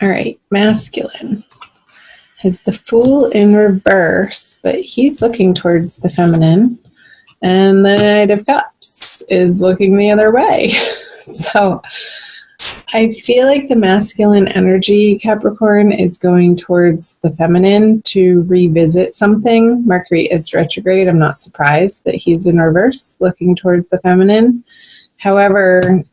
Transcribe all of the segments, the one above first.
All right, masculine has the Fool in reverse, but he's looking towards the feminine. And the Knight of Cups is looking the other way. So I feel like the masculine energy, Capricorn, is going towards the feminine to revisit something. Mercury is retrograde. I'm not surprised that he's in reverse, looking towards the feminine. However,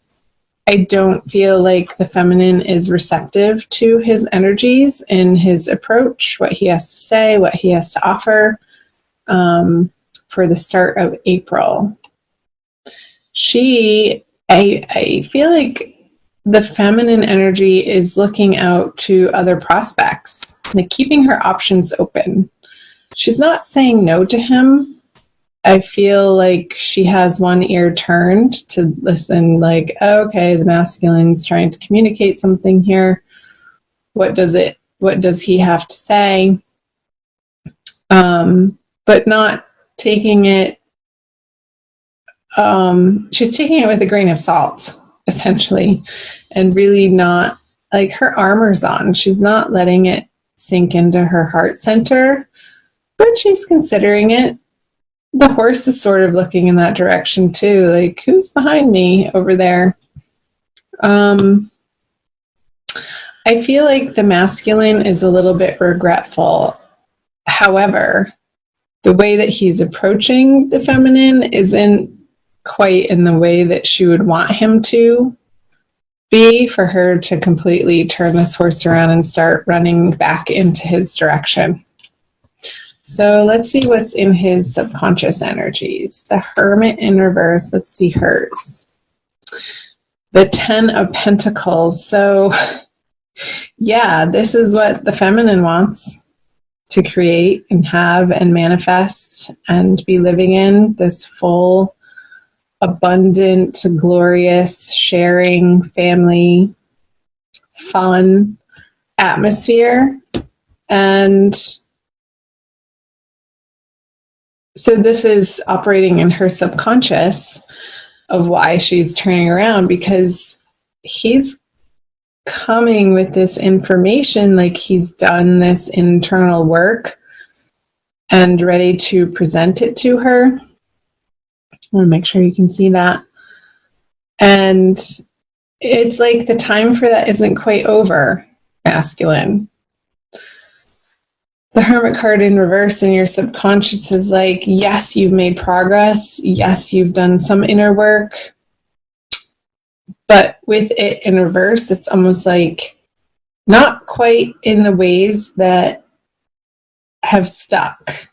I don't feel like the feminine is receptive to his energies and his approach, what he has to say, what he has to offer. For the start of April. I feel like the feminine energy is looking out to other prospects, like keeping her options open. She's not saying no to him. I feel like she has one ear turned to listen, like, oh, okay, the masculine's trying to communicate something here. What does he have to say? But not taking it, she's taking it with a grain of salt, essentially, and really not, like, her armor's on. She's not letting it sink into her heart center, but she's considering it. The horse is sort of looking in that direction too, like, who's behind me over there? I feel like the masculine is a little bit regretful. However, the way that he's approaching the feminine isn't quite in the way that she would want him to be, for her to completely turn this horse around and start running back into his direction. So let's see what's in his subconscious energies. The Hermit in reverse. Let's see hers. The Ten of Pentacles. So yeah, this is what the feminine wants to create and have and manifest and be living in, this full, abundant, glorious, sharing, family, fun atmosphere. And so this is operating in her subconscious of why she's turning around, because he's coming with this information, like he's done this internal work and ready to present it to her. I want to make sure you can see that. And it's like the time for that isn't quite over, masculine. The Hermit card in reverse in your subconscious is like, yes, you've made progress. Yes, you've done some inner work. But with it in reverse, it's almost like not quite in the ways that have stuck,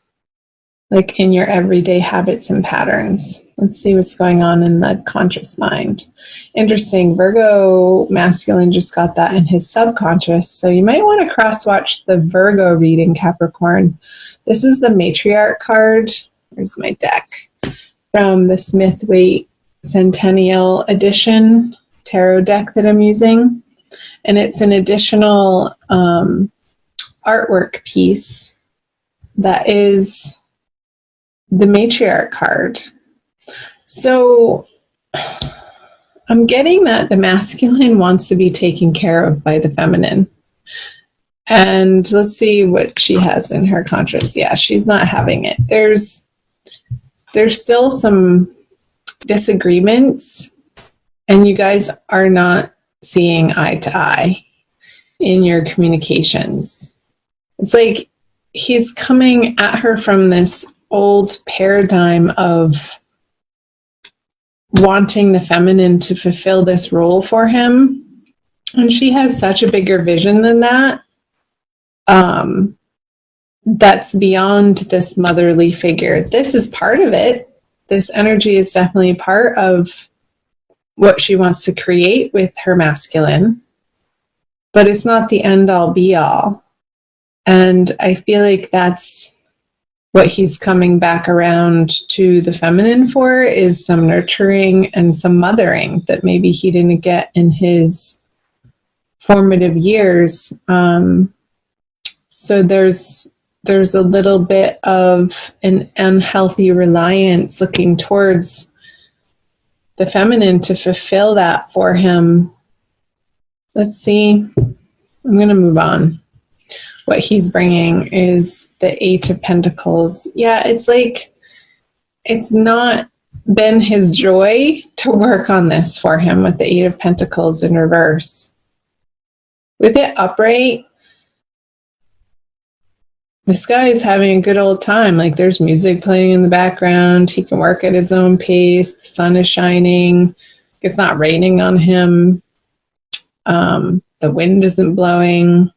like in your everyday habits and patterns. Let's see what's going on in the conscious mind. Interesting. Virgo masculine just got that in his subconscious. So you might want to cross-watch the Virgo reading, Capricorn. This is the Matriarch card. Here's my deck from the Smith-Waite Centennial Edition tarot deck that I'm using. And it's an additional artwork piece that is the Matriarch card. So I'm getting that the masculine wants to be taken care of by the feminine. And let's see what she has in her conscious. Yeah, she's not having it. There's still some disagreements, and you guys are not seeing eye to eye in your communications. It's like he's coming at her from this old paradigm of wanting the feminine to fulfill this role for him. And she has such a bigger vision than that. That's beyond this motherly figure. This is part of it. This energy is definitely part of what she wants to create with her masculine, but it's not the end all be all. And I feel like that's what he's coming back around to the feminine for, is some nurturing and some mothering that maybe he didn't get in his formative years. So there's a little bit of an unhealthy reliance looking towards the feminine to fulfill that for him. Let's see. I'm going to move on. What he's bringing is the Eight of Pentacles. Yeah, it's like it's not been his joy to work on this for him with the Eight of Pentacles in reverse. With it upright, this guy is having a good old time. Like there's music playing in the background. He can work at his own pace. The sun is shining. It's not raining on him. The wind isn't blowing.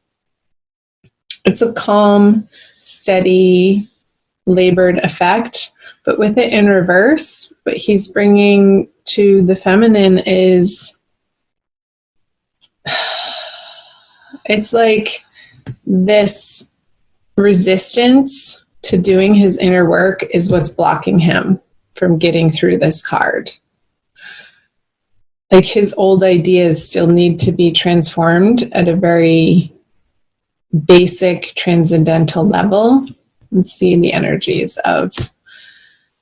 It's a calm, steady, labored effect. But with it in reverse, what he's bringing to the feminine is, it's like this resistance to doing his inner work is what's blocking him from getting through this card. Like his old ideas still need to be transformed at a very basic transcendental level. Let's see the energies of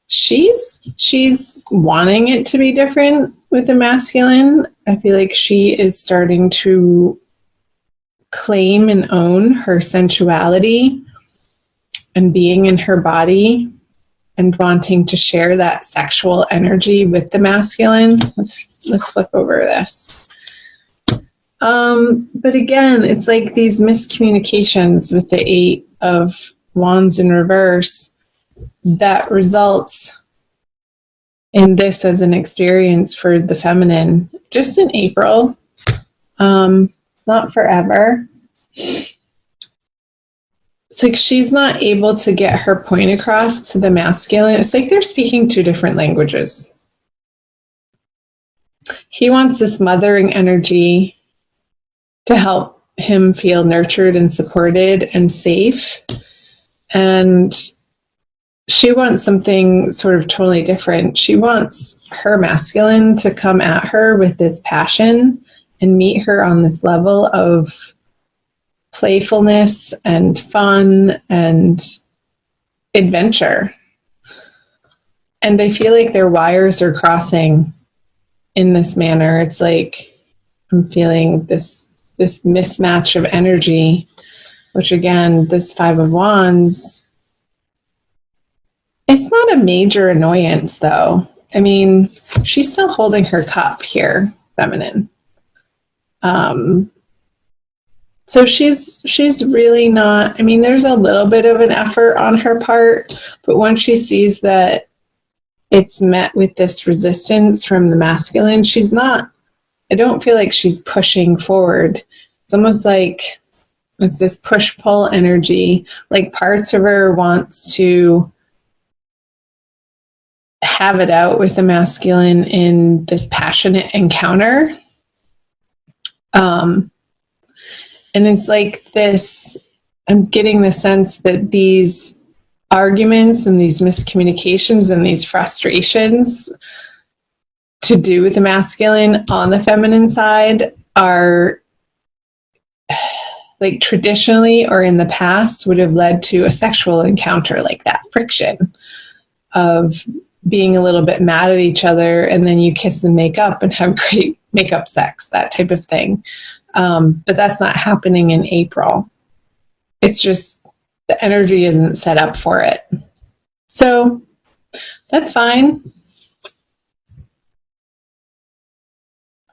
she's wanting it to be different with the masculine. I feel like she is starting to claim and own her sensuality and being in her body and wanting to share that sexual energy with the masculine. Let's flip over this. But again, it's like these miscommunications with the Eight of Wands in reverse that results in this as an experience for the feminine just in April. Not forever. It's like she's not able to get her point across to the masculine. It's like they're speaking two different languages. He wants this mothering energy to help him feel nurtured and supported and safe. And she wants something sort of totally different. She wants her masculine to come at her with this passion and meet her on this level of playfulness and fun and adventure. And I feel like their wires are crossing in this manner. It's like I'm feeling this mismatch of energy, which again, this Five of Wands, it's not a major annoyance though. I mean, she's still holding her cup here, feminine. So she's really not, I mean, there's a little bit of an effort on her part, but once she sees that it's met with this resistance from the masculine, she's not, I don't feel like she's pushing forward. It's almost like it's this push-pull energy, like parts of her wants to have it out with the masculine in this passionate encounter. And it's like this, I'm getting the sense that these arguments and these miscommunications and these frustrations to do with the masculine on the feminine side are like traditionally or in the past would have led to a sexual encounter, like that friction of being a little bit mad at each other and then you kiss and make up and have great makeup sex, that type of thing. But that's not happening in April. It's just the energy isn't set up for it. So that's fine.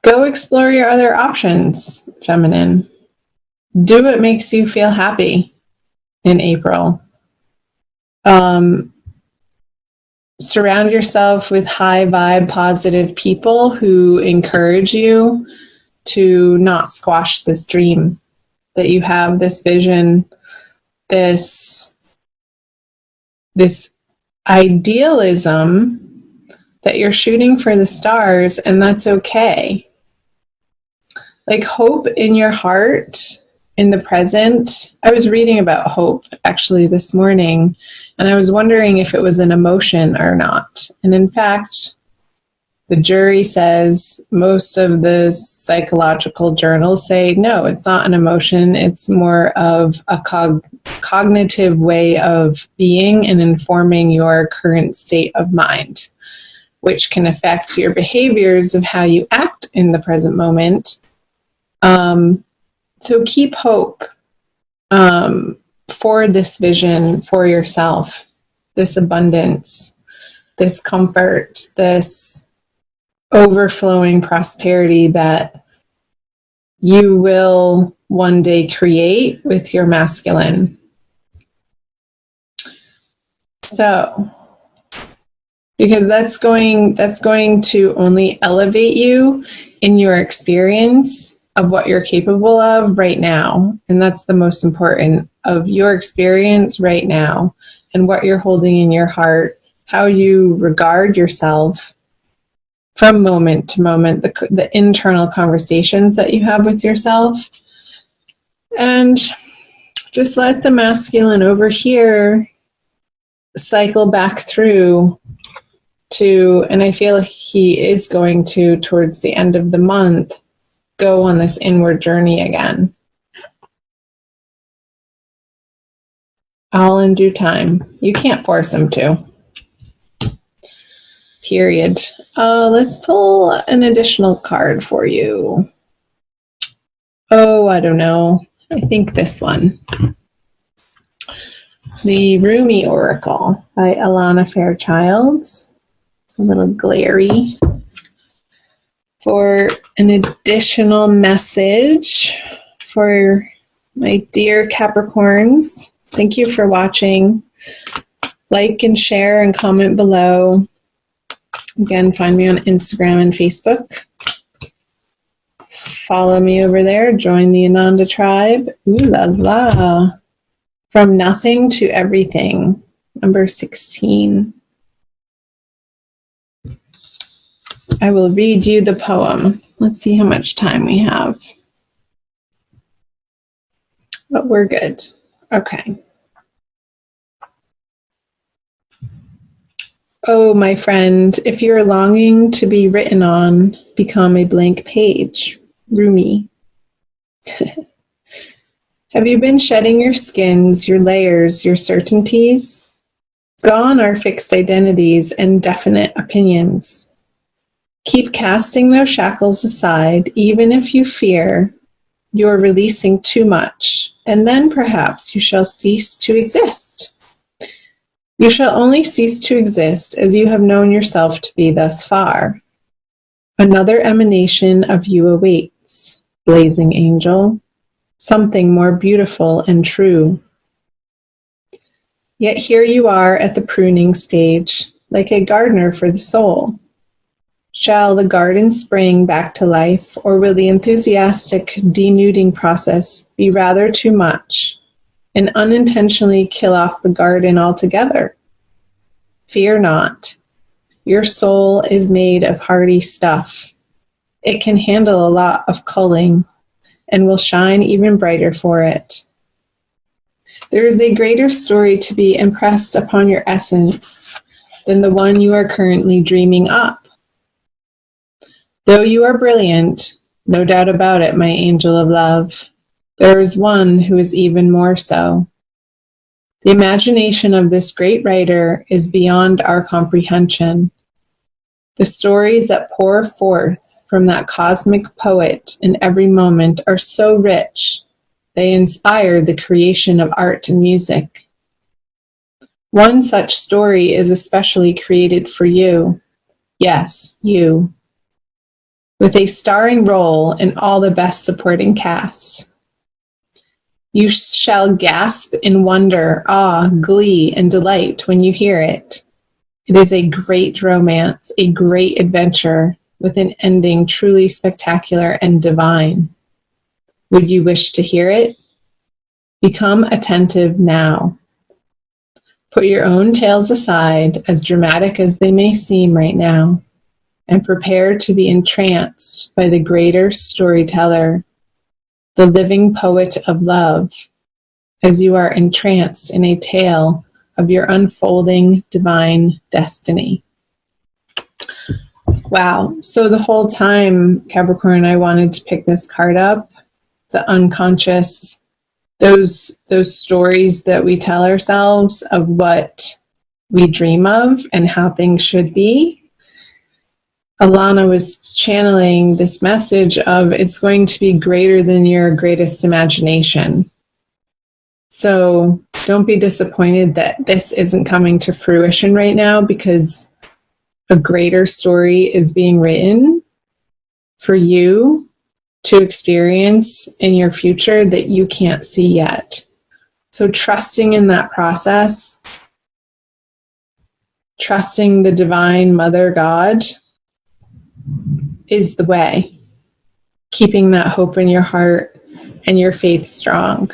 Go explore your other options, feminine. Do what makes you feel happy in April. Surround yourself with high vibe, positive people who encourage you to not squash this dream that you have, this vision, this idealism that you're shooting for the stars, and that's okay. Like hope in your heart, in the present. I was reading about hope actually this morning, and I was wondering if it was an emotion or not. And in fact, the jury says most of the psychological journals say, no, it's not an emotion. It's more of a cognitive way of being and informing your current state of mind, which can affect your behaviors of how you act in the present moment, So keep hope for this vision for yourself, this abundance, this comfort, this overflowing prosperity that you will one day create with your masculine. So, because that's going to only elevate you in your experience of what you're capable of right now. And that's the most important, of your experience right now and what you're holding in your heart, how you regard yourself from moment to moment, the internal conversations that you have with yourself. And just let the masculine over here cycle back through to, and I feel he is going to, towards the end of the month, go on this inward journey again. All in due time. You can't force him to. Period. Let's pull an additional card for you. Oh, I don't know. I think this one. The Rumi Oracle by Alana Fairchild. It's a little glary. For an additional message for my dear Capricorns, thank you for watching. Like and share and comment below. Again, find me on Instagram and Facebook. Follow me over there. Join the Ananda tribe. Ooh la la. From nothing to everything. Number 16. I will read you the poem. Let's see how much time we have. But we're good. Okay. Oh, my friend, if you're longing to be written on, become a blank page. Rumi. Have you been shedding your skins, your layers, your certainties? Gone are fixed identities and definite opinions. Keep casting those shackles aside, even if you fear you're releasing too much, and then perhaps you shall cease to exist. You shall only cease to exist as you have known yourself to be thus far. Another emanation of you awaits, blazing angel, something more beautiful and true. Yet here you are at the pruning stage, like a gardener for the soul. Shall the garden spring back to life, or will the enthusiastic denuding process be rather too much and unintentionally kill off the garden altogether? Fear not. Your soul is made of hardy stuff. It can handle a lot of culling and will shine even brighter for it. There is a greater story to be impressed upon your essence than the one you are currently dreaming up. Though you are brilliant, no doubt about it, my angel of love, there is one who is even more so. The imagination of this great writer is beyond our comprehension. The stories that pour forth from that cosmic poet in every moment are so rich, they inspire the creation of art and music. One such story is especially created for you. Yes, you. With a starring role in all the best supporting cast. You shall gasp in wonder, awe, glee, and delight when you hear it. It is a great romance, a great adventure, with an ending truly spectacular and divine. Would you wish to hear it? Become attentive now. Put your own tales aside, as dramatic as they may seem right now, and prepare to be entranced by the greater storyteller, the living poet of love, as you are entranced in a tale of your unfolding divine destiny. Wow. So the whole time, Capricorn, I wanted to pick this card up, the unconscious, those stories that we tell ourselves of what we dream of and how things should be. Alana was channeling this message of it's going to be greater than your greatest imagination. So don't be disappointed that this isn't coming to fruition right now, because a greater story is being written for you to experience in your future that you can't see yet. So trusting in that process, trusting the divine Mother God is the way. Keeping that hope in your heart and your faith strong.